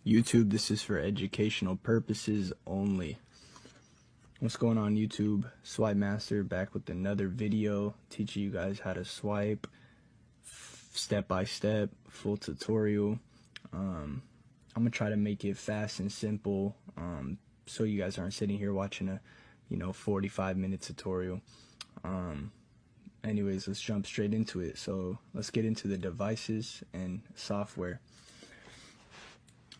YouTube, this is for educational purposes only. What's going on, YouTube? Swipe Master back with another video teaching you guys how to swipe step by step, full tutorial. I'm gonna try to make it fast and simple, so you guys aren't sitting here watching a 45-minute tutorial. Anyways, let's jump straight into it. So let's get into the devices and software.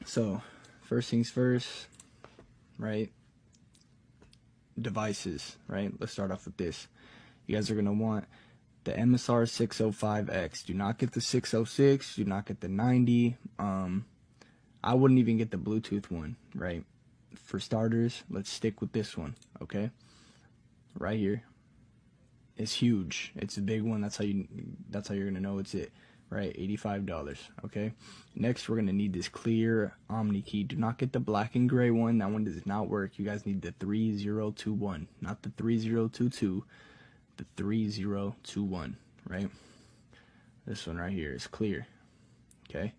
So first things first, right? Devices, right? Let's start off with this. You guys are gonna want the MSR 605X. Do not get the 606. Do not get the 90. I wouldn't even get the Bluetooth one, right? For starters, let's stick with this one, okay? Right here. It's huge. It's a big one. That's how you're gonna know it's it, right? $85. Okay. Next, we're gonna need this clear Omni key. Do not get the black and gray one. That one does not work. You guys need the 3021, not the 3022. The 3021, right? This one right here is clear. Okay.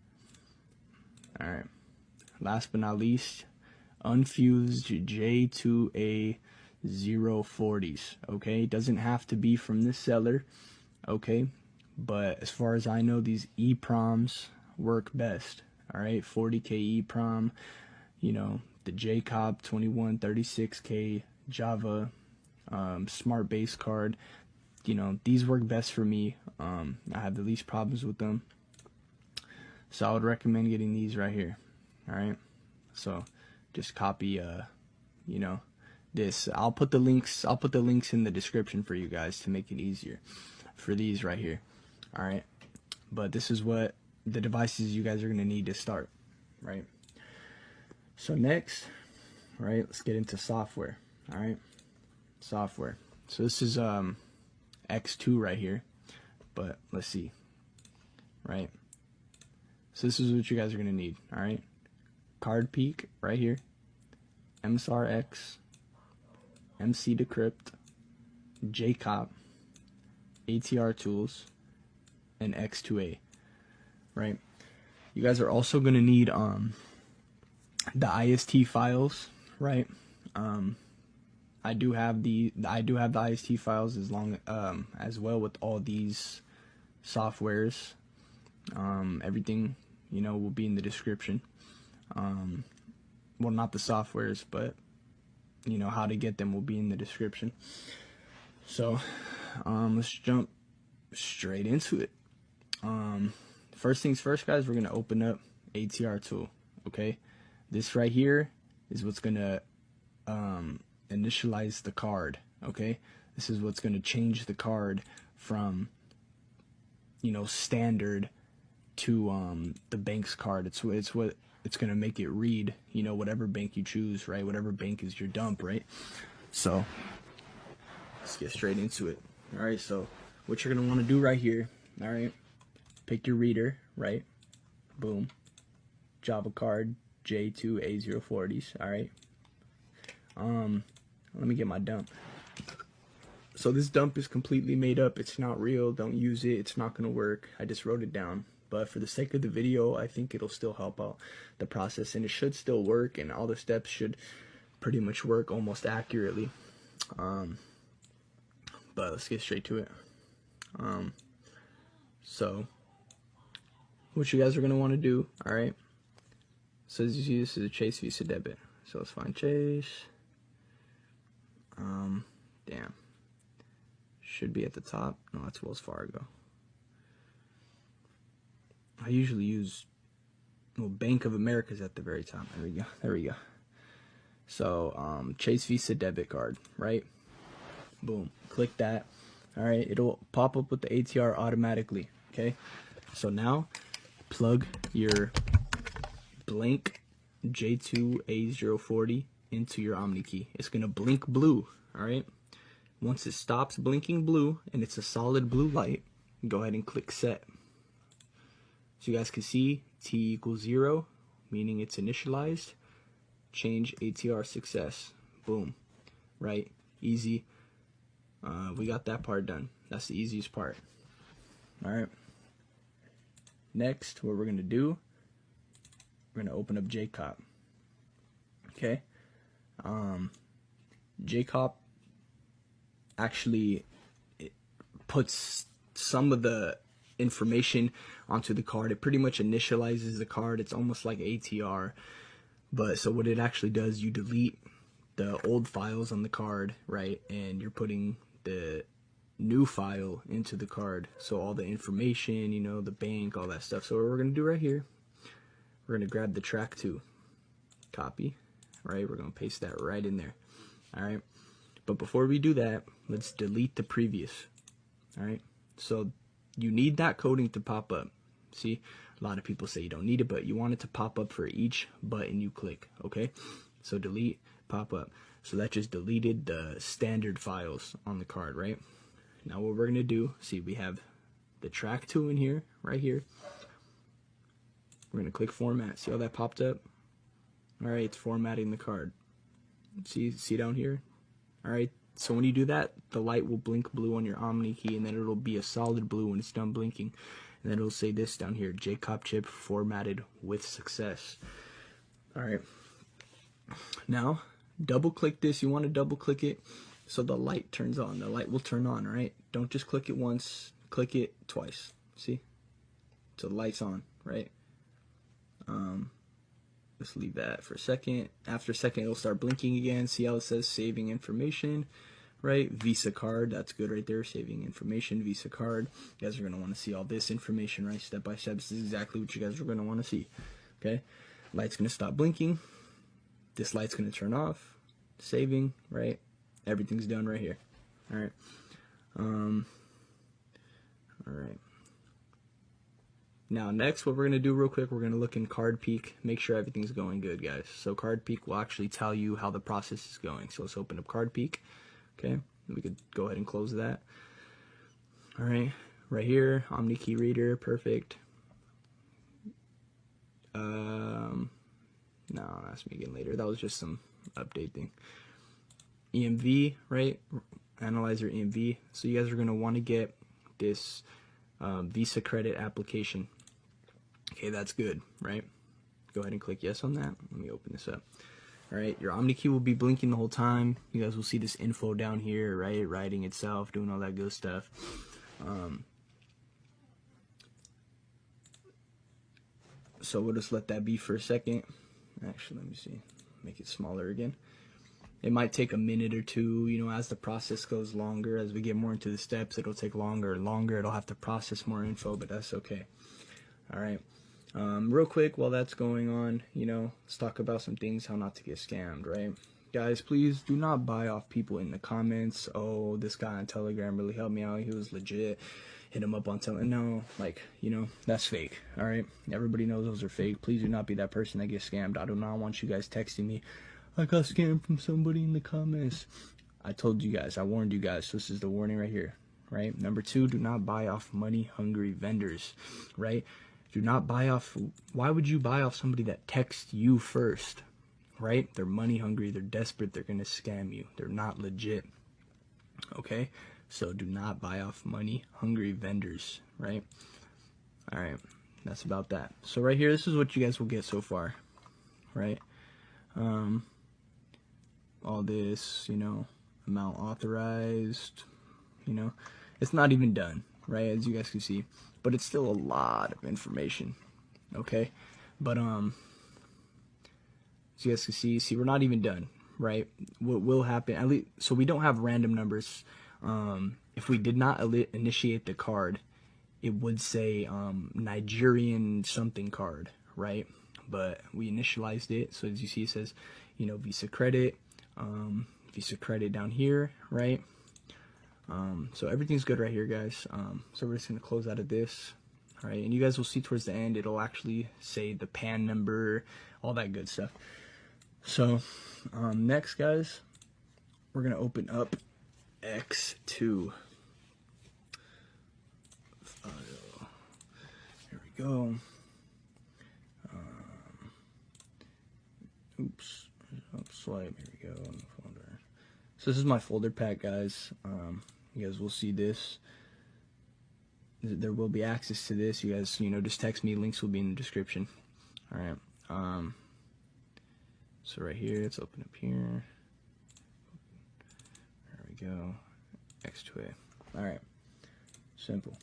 All right. Last but not least, unfused J2A 040s. Okay, it doesn't have to be from this seller, okay, but as far as I know, these EPROMs work best. All right, 40K EPROM, the Jcop 2136K Java smart base card, these work best for me. I have the least problems with them, so I would recommend getting these right here. All right, so just copy this. I'll put the links in the description for you guys to make it easier for these right here. All right, but this is what the devices you guys are going to need to start, right? So next, right, let's get into software. All right, software. So this is X2 right here, but let's see, right? So this is what you guys are going to need. All right, card peek right here, MSRX, MC Decrypt, Jcop, ATR tools, and X2A, right? You guys are also going to need the IST files, right? I do have the IST files as well with all these softwares. Everything will be in the description. Well, not the softwares, but how to get them will be in the description. So let's jump straight into it. First things first, guys, we're gonna open up ATR tool. Okay, this right here is what's gonna initialize the card. Okay, this is what's gonna change the card from standard to the bank's card. It's what it's gonna make it read, whatever bank you choose, right? Whatever bank is your dump, right? So let's get straight into it. All right, so what you're gonna want to do right here, all right, pick your reader, right? Boom, Java card J2A040s. All right, let me get my dump. So this dump is completely made up. It's not real. Don't use it. It's not gonna work. I just wrote it down. But for the sake of the video, I think it'll still help out the process, and it should still work, and all the steps should pretty much work almost accurately. But let's get straight to it. So what you guys are gonna want to do, all right? So as you see, this is a Chase Visa Debit. So let's find Chase. Damn. Should be at the top. No, that's Wells Fargo. I usually use, Bank of America's at the very top. There we go. There we go. So, Chase Visa debit card, right? Boom. Click that. All right. It'll pop up with the ATR automatically. Okay. So now, plug your blank J2A040 into your Omni key. It's gonna blink blue. All right. Once it stops blinking blue and it's a solid blue light, go ahead and click set. So you guys can see T equals 0, meaning it's initialized. Change ATR success. Boom. Right? Easy. We got that part done. That's the easiest part. Alright. Next, what we're going to do we're gonna open up Jcop. Okay. Jcop actually puts some of the information onto the card. It pretty much initializes the card. It's almost like ATR. But so what it actually does, you delete the old files on the card, right? And you're putting the new file into the card. So all the information, you know, the bank, all that stuff. So what we're going to do right here, we're going to grab the track 2, copy, right? We're going to paste that right in there. All right. But before we do that, let's delete the previous. All right. So you need that coding to pop up. See, a lot of people say you don't need it, but you want it to pop up for each button you click. Okay. So delete, pop up. So that just deleted the standard files on the card, right? Now what we're going to do, see, we have the track 2 in here, right here. We're going to click format. See how that popped up? All right, it's formatting the card. See down here? All right, so when you do that, the light will blink blue on your Omni key, and then it'll be a solid blue when it's done blinking. And then it'll say this down here, Jcop chip formatted with success. All right. Now, double click this. You want to double click it so the light turns on. The light will turn on, all right? Don't just click it once, click it twice. See? So the light's on, right? Let's leave that for a second. After a second, it'll start blinking again. See how it says saving information, right? Visa card, that's good right there. Saving information, Visa card. You guys are going to want to see all this information, right? Step by step. This is exactly what you guys are going to want to see, okay? Light's going to stop blinking. This light's going to turn off. Saving, right? Everything's done right here. All right. All right. Now next, what we're going to do real quick, we're going to look in Card Peek, make sure everything's going good, guys. So Card Peek will actually tell you how the process is going. So let's open up Card Peek. Okay, we could go ahead and close that. All right, right here, Omni key reader, perfect. No, that's me again later. That was just some update thing. EMV, right? Analyzer EMV. So you guys are going to want to get this Visa credit application. Okay, that's good, right? Go ahead and click yes on that. Let me open this up. All right, your Omni key will be blinking the whole time. You guys will see this info down here, right? Writing itself, doing all that good stuff. So we'll just let that be for a second. Actually, let me see. Make it smaller again. It might take a minute or two, you know, as the process goes longer, as we get more into the steps, it'll take longer and longer. It'll have to process more info, but that's okay. All right. Real quick, while that's going on, you know, let's talk about some things, how not to get scammed, right? Guys, please do not buy off people in the comments. Oh, this guy on Telegram really helped me out. He was legit. Hit him up on Telegram. No, like, you know, that's fake, all right? Everybody knows those are fake. Please do not be that person that gets scammed. I do not want you guys texting me, I got scammed from somebody in the comments. I told you guys, I warned you guys. So this is the warning right here, right? Number 2, do not buy off money-hungry vendors, right? Do not buy off. Why would you buy off somebody that texts you first, right? They're money-hungry. They're desperate. They're going to scam you. They're not legit, okay? So do not buy off money-hungry vendors, right? All right, that's about that. So right here, this is what you guys will get so far, right? All this, you know, amount authorized, you know, it's not even done, right? As you guys can see, but it's still a lot of information, okay? But as you guys can see, we're not even done, right? What will happen, at least, so we don't have random numbers. If we did not initiate the card, it would say Nigerian something card, right? But we initialized it, so as you see, it says, you know, Visa credit down here, right? So everything's good right here, guys. So we're just gonna close out of this, all right? And you guys will see towards the end, it'll actually say the PAN number, all that good stuff. So next, guys, we're gonna open up X2. Here we go. Oops, swipe. Here we go. Folder. So this is my folder pack, guys. You guys will see this. There will be access to this. You guys, you know, just text me. Links will be in the description. All right. So right here, let's open up here. There we go. X2A. All right. Simple.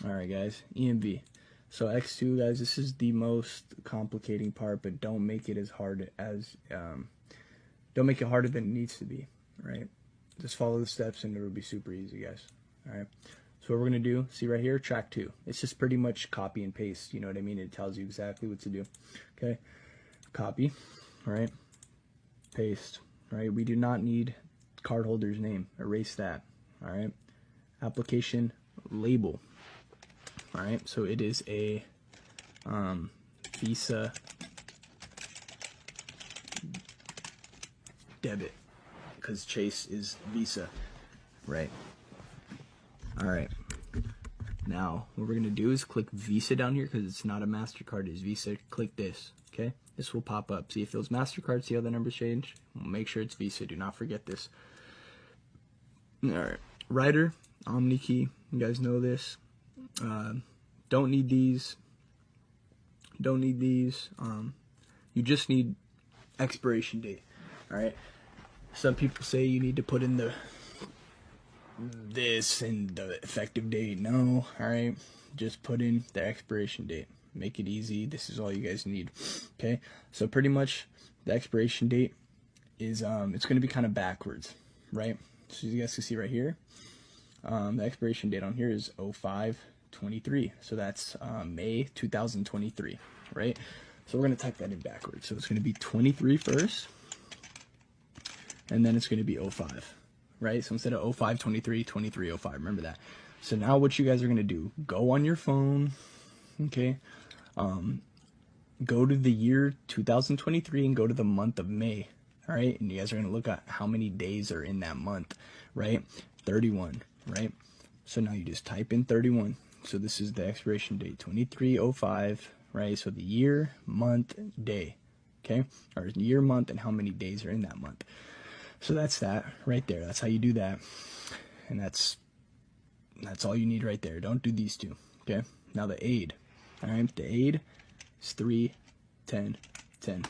All right, guys. EMV. So X2, guys, this is the most complicating part, but don't make it as hard as, don't make it harder than it needs to be, right? Just follow the steps and it'll be super easy, guys. All right. So what we're going to do, see right here, track 2. It's just pretty much copy and paste, you know what I mean? It tells you exactly what to do. Okay. Copy, right? Paste, right? We do not need cardholder's name. Erase that, all right? Application label. All right, so it is a Visa Debit, because Chase is Visa, right? All right, now what we're gonna do is click Visa down here, because it's not a MasterCard, it's Visa. Click this, okay? This will pop up. See if it was MasterCard, see how the numbers change? We'll make sure it's Visa, do not forget this. All right, writer, Omni key, you guys know this. Don't need these. Don't need these. You just need expiration date. All right. Some people say you need to put in this and the effective date. No. All right. Just put in the expiration date. Make it easy. This is all you guys need. Okay. So pretty much the expiration date is it's going to be kind of backwards, right? So you guys can see right here. The expiration date on here is 05/23, so that's May 2023, right? So we're going to type that in backwards. So it's going to be 23 first, and then it's going to be 05, right? So instead of 05/23, 23/05, remember that. So now what you guys are going to do, go on your phone, okay, go to the year 2023 and go to the month of May, all right? And you guys are going to look at how many days are in that month, right? 31. Right, so now you just type in 31. So this is the expiration date, 23/05, right? So the year, month, day, okay, or year, month, and how many days are in that month. So that's that right there. That's how you do that, and that's all you need right there. Don't do these two, okay? Now the aid, all right? The aid is 3/10/10,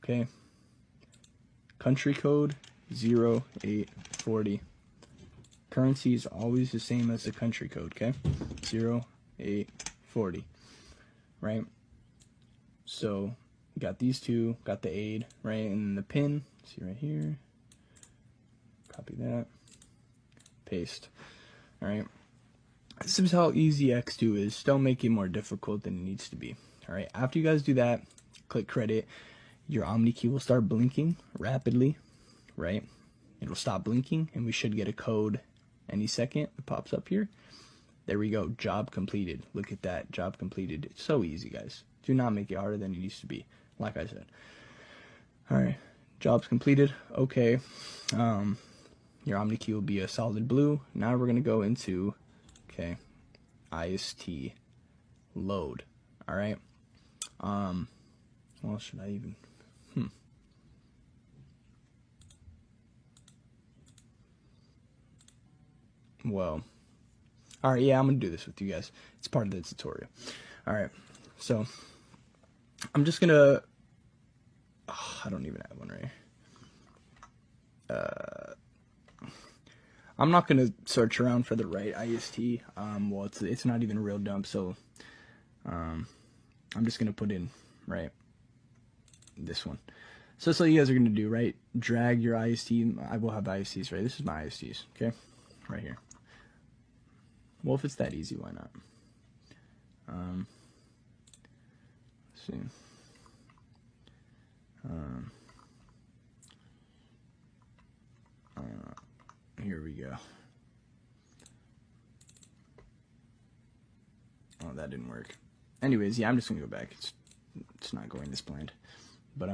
okay? Country code 0840. Currency is always the same as the country code, okay? 0840, right? So, got these two, got the aid, right? And the pin, see right here. Copy that. Paste. All right. This is how easy X2 is. Don't make it more difficult than it needs to be. All right. After you guys do that, click credit. Your Omni key will start blinking rapidly, right? It'll stop blinking, and we should get a code any second. It pops up here. There we go. Job completed. Look at that. Job completed. It's so easy, guys. Do not make it harder than it used to be, like I said. All right. Job's completed. Okay. Your Omni key will be a solid blue. Now we're going to go into, okay, IST load. All right. Well, should I even? Well, all right, yeah, I'm gonna do this with you guys. It's part of the tutorial. All right, so I'm just gonna, I don't even have one right. I'm not gonna search around for the right IST. Well, it's not even a real dump, so I'm just gonna put in right this one. So that's all you guys are gonna do, right? Drag your IST. I will have ISTs, right? This is my ISTs, okay, right here. Well, if it's that easy, why not? Let's see. Here we go. Oh, that didn't work. Anyways, yeah, I'm just gonna go back. It's not going as planned, but